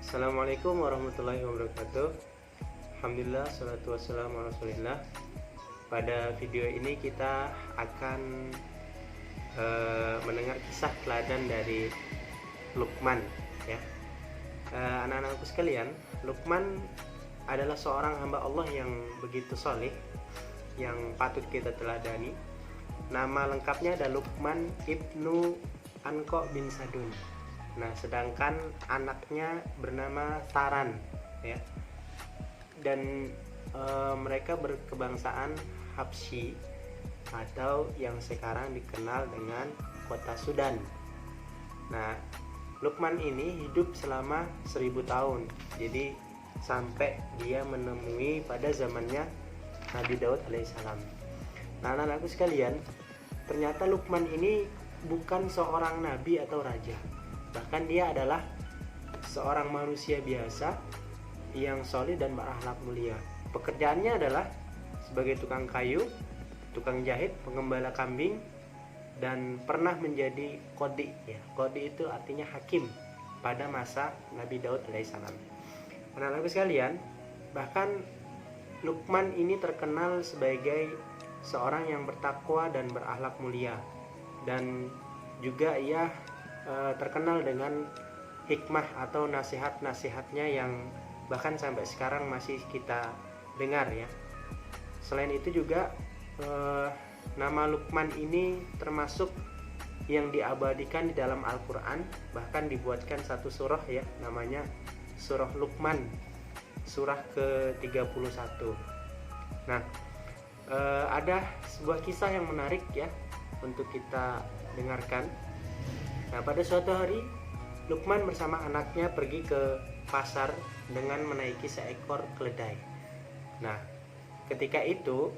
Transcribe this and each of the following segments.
Assalamualaikum warahmatullahi wabarakatuh. Alhamdulillah, salatu wassalamu ala rasulillah. Pada video ini kita akan mendengar kisah teladan dari Luqman, ya. Anak-anakku sekalian, Luqman adalah seorang hamba Allah yang begitu soleh, yang patut kita teladani. Nama lengkapnya adalah Luqman ibnu Anqa bin Sadun. Nah, sedangkan anaknya bernama Taran, ya. Dan mereka berkebangsaan Habsyi atau yang sekarang dikenal dengan kota Sudan. Nah, Luqman ini hidup selama 1000 tahun. Jadi sampai dia menemui pada zamannya Nabi Daud alaihissalam. Nah, anak-anakku sekalian, ternyata Luqman ini bukan seorang nabi atau raja. Bahkan dia adalah seorang manusia biasa yang soleh dan berakhlak mulia. Pekerjaannya adalah sebagai tukang kayu, tukang jahit, pengembala kambing, dan pernah menjadi qadhi, ya. Qadhi itu artinya hakim pada masa Nabi Daud alaihissalam. Anak-anakku sekalian, bahkan Luqman ini terkenal sebagai seorang yang bertakwa dan berakhlak mulia, dan juga ia terkenal dengan hikmah atau nasihat-nasihatnya yang bahkan sampai sekarang masih kita dengar, ya. Selain itu juga nama Luqman ini termasuk yang diabadikan di dalam Al-Quran, bahkan dibuatkan satu surah, ya, namanya surah Luqman, surah ke-31. Nah, ada sebuah kisah yang menarik, ya, untuk kita dengarkan. Nah, pada suatu hari Luqman bersama anaknya pergi ke pasar dengan menaiki seekor keledai. Nah, ketika itu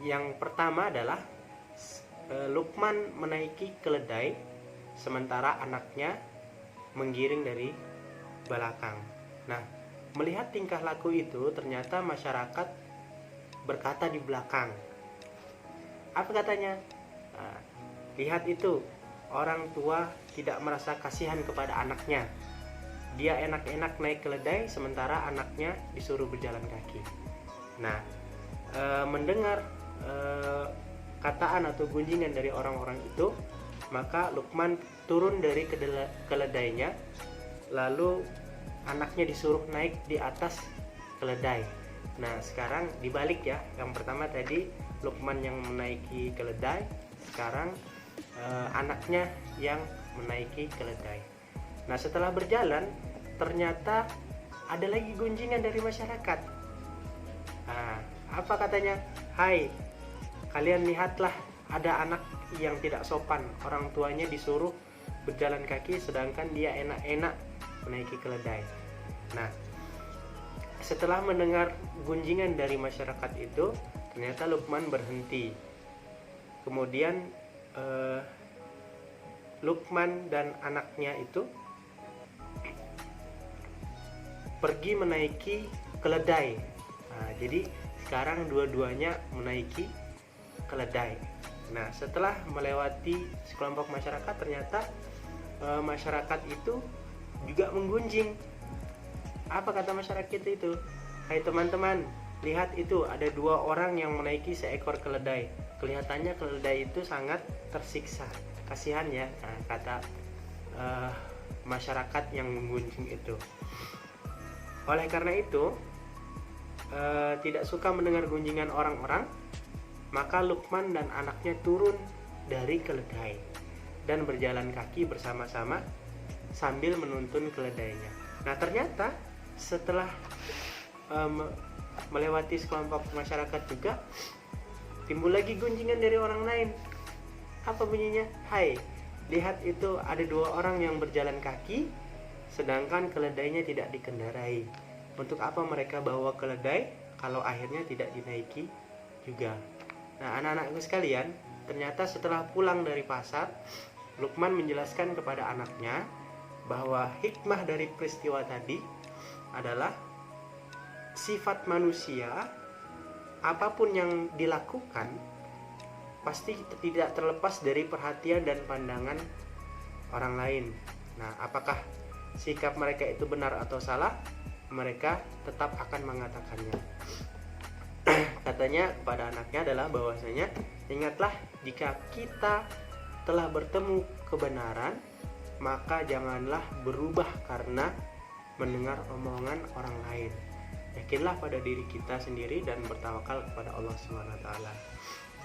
yang pertama adalah Luqman menaiki keledai sementara anaknya menggiring dari belakang. Nah, melihat tingkah laku itu, ternyata masyarakat berkata di belakang. Apa katanya? Nah, lihat itu, orang tua tidak merasa kasihan kepada anaknya. Dia enak-enak naik keledai sementara anaknya disuruh berjalan kaki. Nah, mendengar kataan atau gunjingan dari orang-orang itu, maka Luqman turun dari keledainya, lalu anaknya disuruh naik di atas keledai. Nah, sekarang dibalik, ya. Yang pertama tadi Luqman yang menaiki keledai, sekarang anaknya yang menaiki keledai. Nah, setelah berjalan, ternyata ada lagi gunjingan dari masyarakat. Nah, apa katanya? Hai, kalian lihatlah, ada anak yang tidak sopan. Orang tuanya disuruh berjalan kaki, sedangkan dia enak-enak menaiki keledai. Nah, setelah mendengar gunjingan dari masyarakat itu, ternyata Luqman berhenti. Kemudian Luqman dan anaknya itu pergi menaiki keledai. Nah, jadi sekarang dua-duanya menaiki keledai. Nah, setelah melewati sekelompok masyarakat, ternyata masyarakat itu juga menggunjing. Apa kata masyarakat itu? Hai teman-teman, lihat itu, ada dua orang yang menaiki seekor keledai. Kelihatannya keledai itu sangat tersiksa. Kasihan, ya. Nah, kata masyarakat yang menggunjing itu. Oleh karena itu, tidak suka mendengar gunjingan orang-orang, maka Luqman dan anaknya turun dari keledai dan berjalan kaki bersama-sama sambil menuntun keledainya. Nah, ternyata setelah melewati sekelompok masyarakat juga timbul lagi gunjingan dari orang lain. Apa bunyinya? Hai, lihat itu, ada dua orang yang berjalan kaki sedangkan keledainya tidak dikendarai. Untuk apa mereka bawa keledai kalau akhirnya tidak dinaiki juga? Nah, anak-anakku sekalian, ternyata setelah pulang dari pasar, Luqman menjelaskan kepada anaknya bahwa hikmah dari peristiwa tadi adalah sifat manusia, apapun yang dilakukan pasti tidak terlepas dari perhatian dan pandangan orang lain. Nah, apakah sikap mereka itu benar atau salah, mereka tetap akan mengatakannya. Katanya kepada anaknya adalah bahwasanya, ingatlah jika kita telah bertemu kebenaran, maka janganlah berubah karena mendengar omongan orang lain. Yakinlah pada diri kita sendiri dan bertawakal kepada Allah SWT.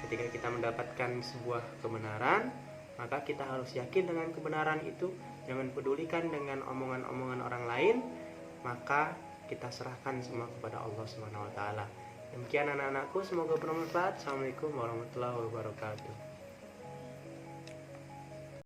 Ketika kita mendapatkan sebuah kebenaran, maka kita harus yakin dengan kebenaran itu. Jangan pedulikan dengan omongan-omongan orang lain, maka kita serahkan semua kepada Allah SWT. Demikian anak-anakku, semoga bermanfaat. Assalamualaikum warahmatullahi wabarakatuh.